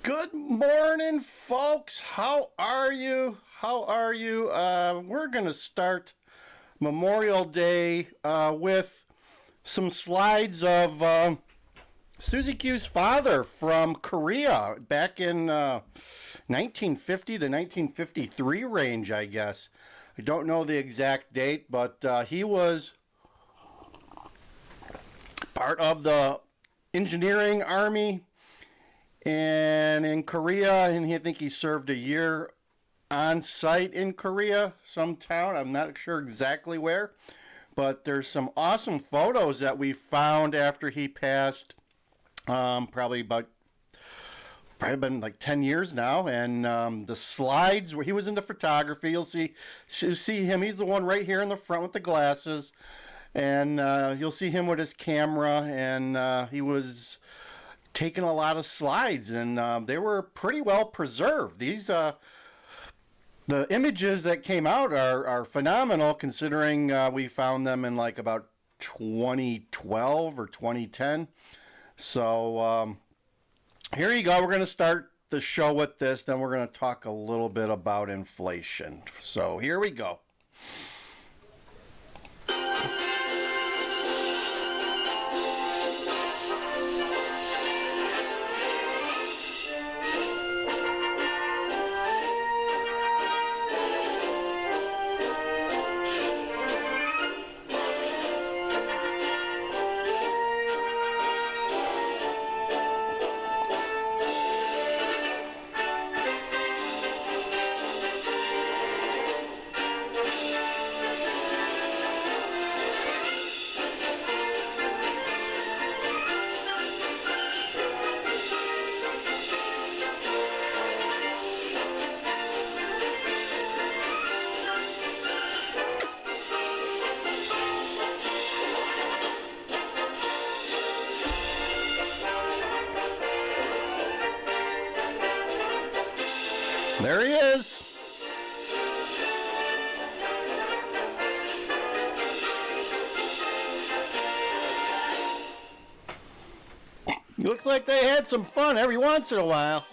Good morning, folks. How are you? We're going to start Memorial Day with some slides of Susie Q's father from Korea back in 1950 to 1953 range, I guess. I don't know the exact date, but he was part of the engineering army and in Korea, and I think he served a year on site in Korea, some town. I'm not sure exactly where, but there's some awesome photos that we found after he passed. Probably been like 10 years now, and the slides where he was into photography. You'll see him. He's the one right here in the front with the glasses, and you'll see him with his camera, and he was taking a lot of slides, and they were pretty well preserved. These the images that came out are phenomenal, considering we found them in like about 2012 or 2010. So here you go. We're going to start the show with this, then we're going to talk a little bit about inflation. So here we go. There he is. Looks like they had some fun every once in a while.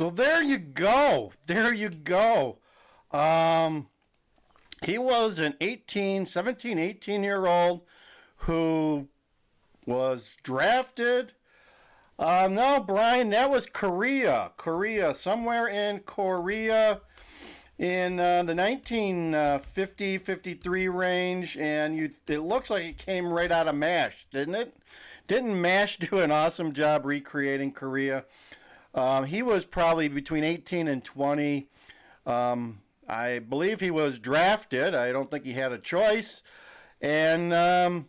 So there you go. There you go. He was an 18 year old who was drafted. No, Brian, that was Korea. Somewhere in Korea in the 1950-53 range, and it looks like it came right out of MASH, didn't it? Didn't MASH do an awesome job recreating Korea? He was probably between 18 and 20. I believe he was drafted. I don't think he had a choice. And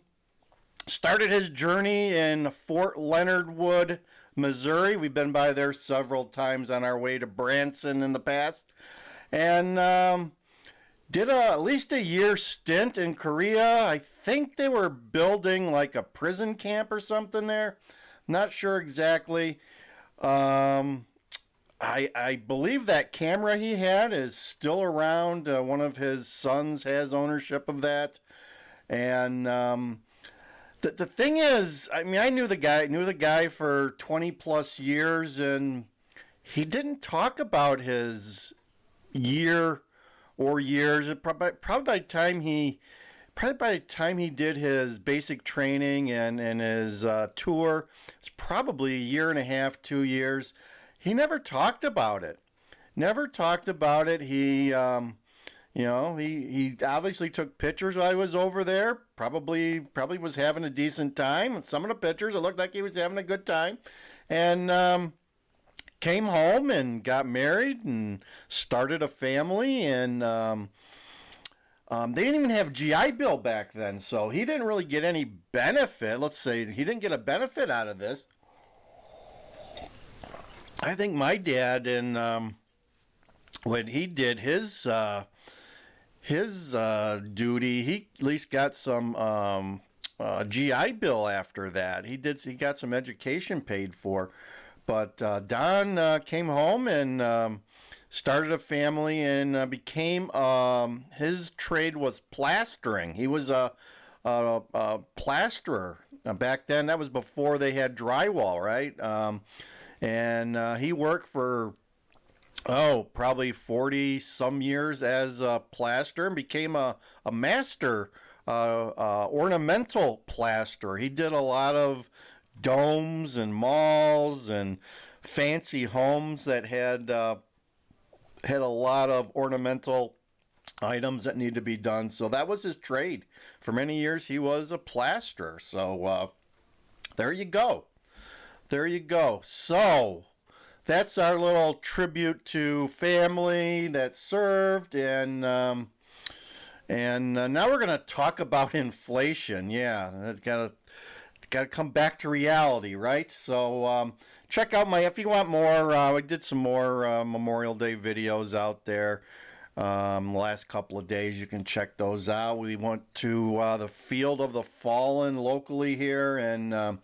started his journey in Fort Leonard Wood, Missouri. We've been by there several times on our way to Branson in the past. And did at least a year stint in Korea. I think they were building like a prison camp or something there. Not sure exactly. I believe that camera he had is still around. One of his sons has ownership of that. And the thing is, I mean, I knew the guy for 20 plus years, and he didn't talk about his year or years. Probably by the time he did his basic training and his tour, it's probably a year and a half, 2 years. He never talked about it. He he obviously took pictures while I was over there. Probably was having a decent time. Some of the pictures, it looked like he was having a good time. And came home and got married and started a family. And they didn't even have GI Bill back then, so he didn't really get any benefit. Let's say he didn't get a benefit out of this. I think my dad, and when he did his duty, he at least got some GI Bill after that. He got some education paid for. But Don came home and started a family and became, his trade was plastering. He was a plasterer. Back then, that was before they had drywall, right? And he worked for, probably 40 some years as a plasterer and became a master ornamental plasterer. He did a lot of domes and malls and fancy homes that had a lot of ornamental items that need to be done. So that was his trade. For many years, he was a plasterer. So there you go. So that's our little tribute to family that served. And now we're going to talk about inflation. Yeah, that's got to come back to reality, right? So check out if you want more, I did some more Memorial Day videos out there the last couple of days. You can check those out. We went to the Field of the Fallen locally here and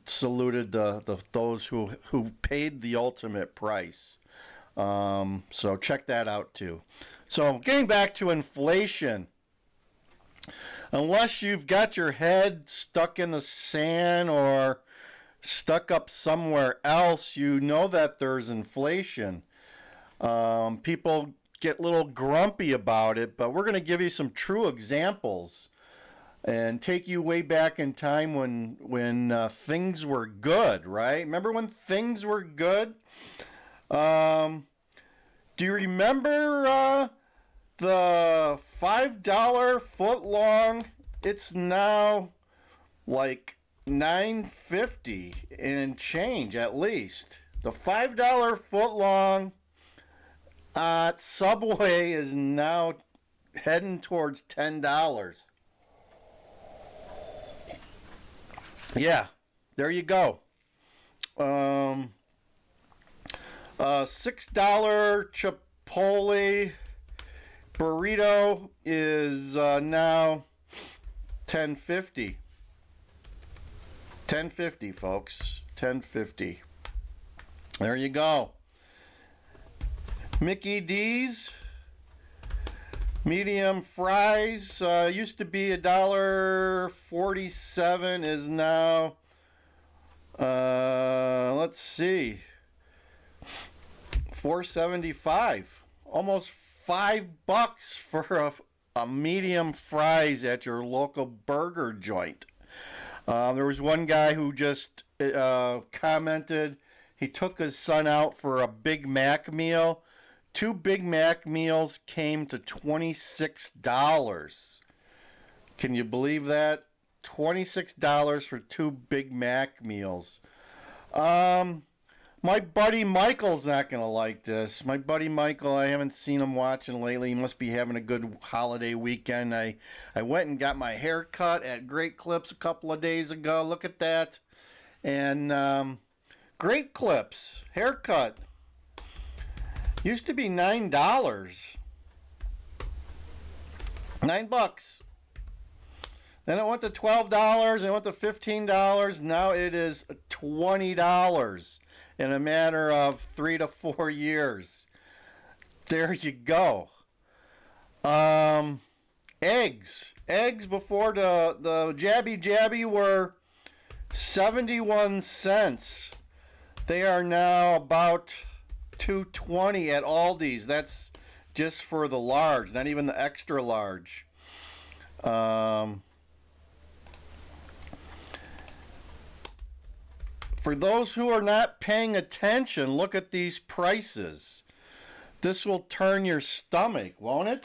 saluted those who paid the ultimate price. So check that out too. So getting back to inflation. Unless you've got your head stuck in the sand or stuck up somewhere else, you know that there's inflation. People get a little grumpy about it, but we're going to give you some true examples and take you way back in time when things were good, right? Remember when things were good? Do you remember the $5 foot long? It's now like $9.50 and change at least. The $5 foot long at Subway is now heading towards $10. Yeah, there you go. $6 Chipotle burrito is now $10.50. $10.50, folks. $10.50. There you go. Mickey D's medium fries used to be $1.47, is now let's see, $4.75, almost $5 for a medium fries at your local burger joint. There was one guy who just commented he took his son out for a Big Mac meal. 2 Big Mac meals came to $26. Can you believe that? $26 for 2 Big Mac meals. My buddy Michael's not going to like this. My buddy Michael, I haven't seen him watching lately. He must be having a good holiday weekend. I went and got my hair cut at Great Clips a couple of days ago. Look at that. And Great Clips haircut used to be $9. $9. Then it went to $12, it went to $15. Now it is $20 in a matter of 3 to 4 years. There you go. Eggs before the jabby were 71 cents. They are now about $2.20 at Aldi's. That's just for the large, not even the extra large. For those who are not paying attention, look at these prices. This will turn your stomach, won't it?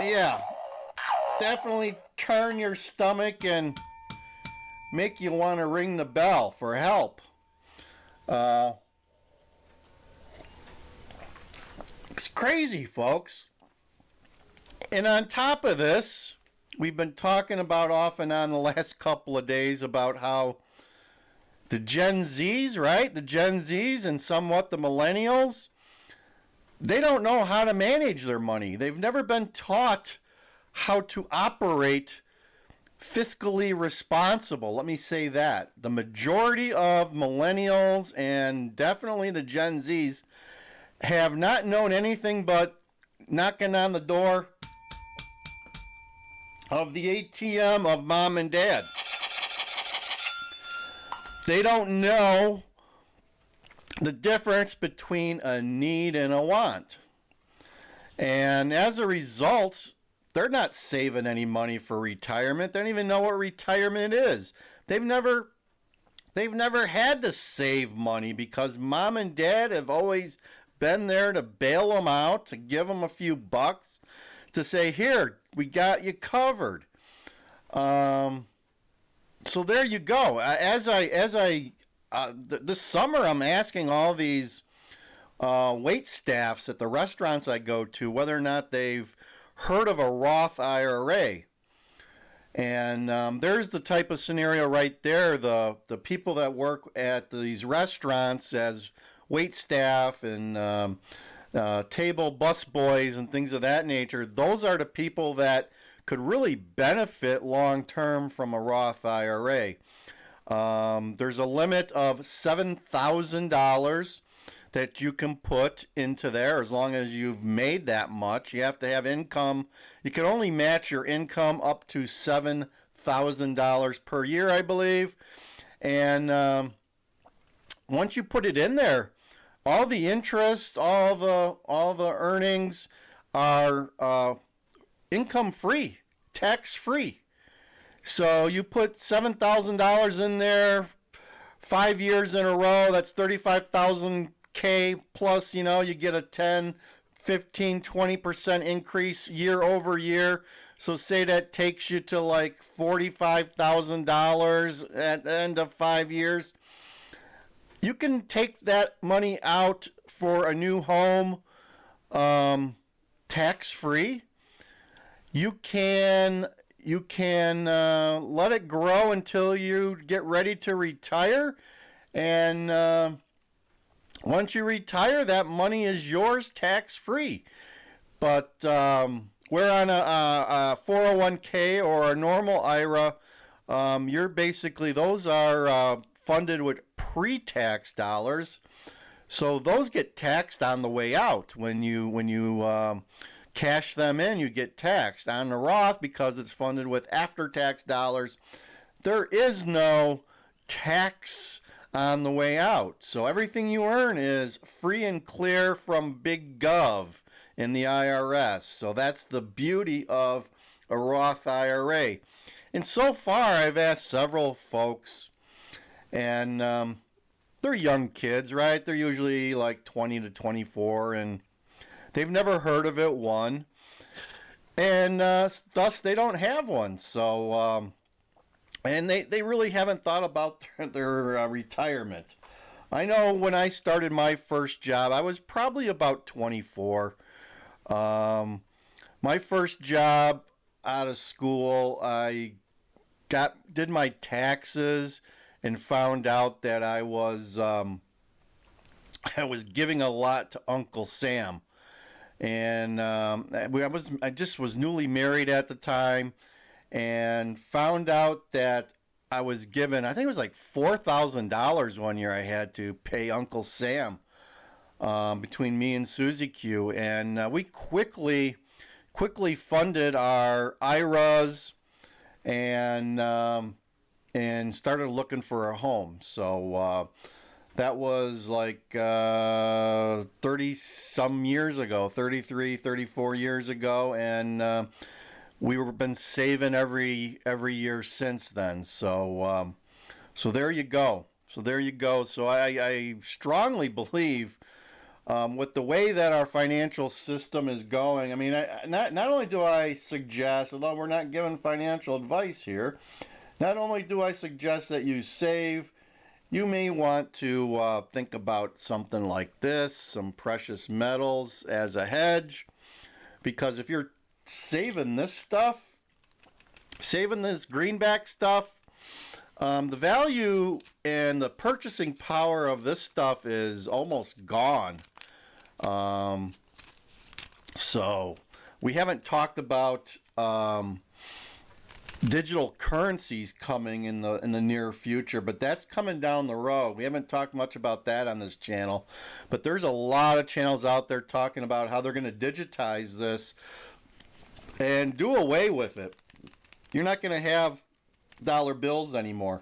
Yeah, definitely turn your stomach and make you want to ring the bell for help. It's crazy, folks. And on top of this, we've been talking about off and on the last couple of days about how the Gen Zs, right? The Gen Zs and somewhat the millennials, they don't know how to manage their money. They've never been taught how to operate fiscally responsible. Let me say that. The majority of millennials and definitely the Gen Zs have not known anything but knocking on the door of the ATM of mom and dad. They don't know the difference between a need and a want. And as a result, they're not saving any money for retirement. They don't even know what retirement is. They've never had to save money because mom and dad have always been there to bail them out, to give them a few bucks, to say, here, we got you covered. So there you go. This summer, I'm asking all these wait staffs at the restaurants I go to whether or not they've heard of a Roth IRA. And there's the type of scenario right there. The people that work at these restaurants as wait staff and table bus boys and things of that nature, those are the people that could really benefit long term from a Roth IRA. There's a limit of $7,000 that you can put into there as long as you've made that much. You have to have income. You can only match your income up to $7,000 per year, I believe. And once you put it in there, all the interest, all the earnings are income free, tax free. So you put $7,000 in there 5 years in a row, that's $35,000 plus, you get a 10, 15, 20% increase year over year. So say that takes you to like $45,000 at the end of 5 years. You can take that money out for a new home tax free. You can let it grow until you get ready to retire, and once you retire, that money is yours tax free. But we're on a 401k or a normal IRA. You're basically, those are funded with pre-tax dollars, so those get taxed on the way out. When you cash them in, you get taxed. On the Roth, because it's funded with after-tax dollars, there is no tax on the way out. So everything you earn is free and clear from Big Gov in the IRS. So that's the beauty of a Roth IRA. And so far, I've asked several folks, and they're young kids, right? They're usually like 20 to 24, and they've never heard of it, one. And thus, they don't have one. So, and they really haven't thought about their retirement. I know when I started my first job, I was probably about 24. My first job out of school, I did my taxes and found out that I was giving a lot to Uncle Sam, and I just was newly married at the time, and found out that I was given, I think it was like $4,000 one year I had to pay Uncle Sam between me and Susie Q, and we quickly funded our IRAs and started looking for a home. So that was like 30 some years ago, 33, 34 years ago, and we've been saving every year since then. So so there you go. So I strongly believe with the way that our financial system is going, I mean, not only do I suggest, although we're not giving financial advice here, not only do I suggest that you save, you may want to think about something like this, some precious metals as a hedge, because if you're saving this stuff, saving this greenback stuff, the value and the purchasing power of this stuff is almost gone. So we haven't talked about digital currencies coming in the near future, but that's coming down the road. We haven't talked much about that on this channel, but there's a lot of channels out there talking about how they're going to digitize this and do away with it. You're not going to have dollar bills anymore,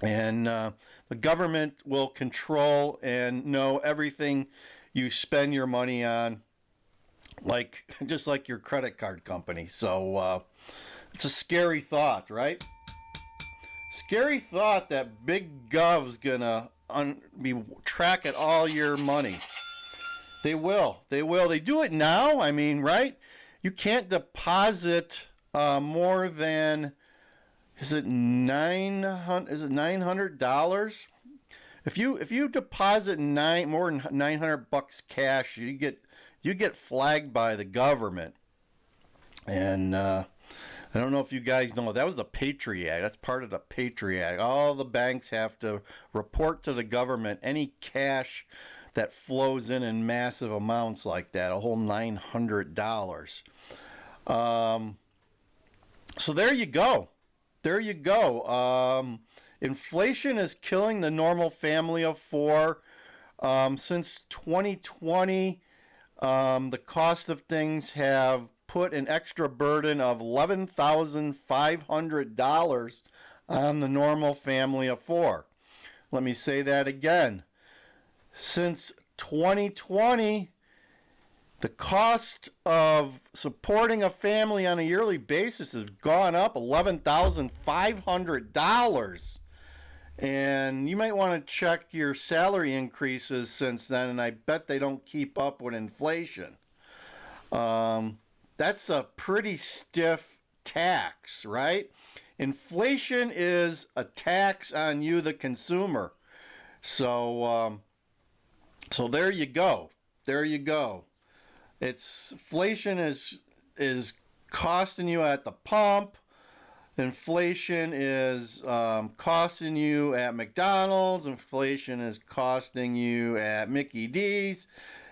and the government will control and know everything you spend your money on, just like your credit card company. So it's a scary thought, right? Scary thought that Big Gov's gonna be tracking all your money. They will. They do it now. I mean, right? You can't deposit more than, is it $900? If you deposit more than $900 cash, you get flagged by the government. And I don't know if you guys know, that was the Patriot Act. That's part of the Patriot Act. All the banks have to report to the government any cash that flows in massive amounts like that, a whole $900. So there you go. Inflation is killing the normal family of four. Since 2020, the cost of things have put an extra burden of $11,500 on the normal family of four. Let me say that again. Since 2020, the cost of supporting a family on a yearly basis has gone up $11,500. And you might want to check your salary increases since then, and I bet they don't keep up with inflation. That's a pretty stiff tax, right? Inflation is a tax on you, the consumer. So, so there you go. Inflation is costing you at the pump. Inflation is costing you at McDonald's. Inflation is costing you at Mickey D's.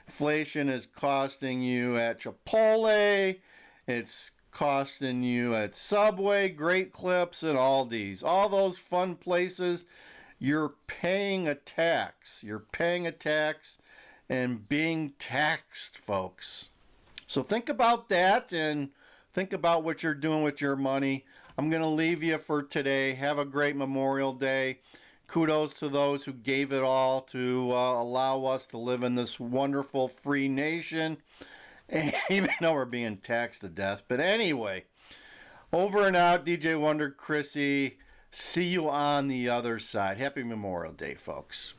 Inflation is costing you at Chipotle. It's costing you at Subway, Great Clips, and Aldi's. All those fun places, you're paying a tax. You're paying a tax and being taxed, folks. So think about that and think about what you're doing with your money. I'm going to leave you for today. Have a great Memorial Day. Kudos to those who gave it all to allow us to live in this wonderful free nation, even though we're being taxed to death. But anyway, over and out, DJ Wonder Chrissy. See you on the other side. Happy Memorial Day, folks.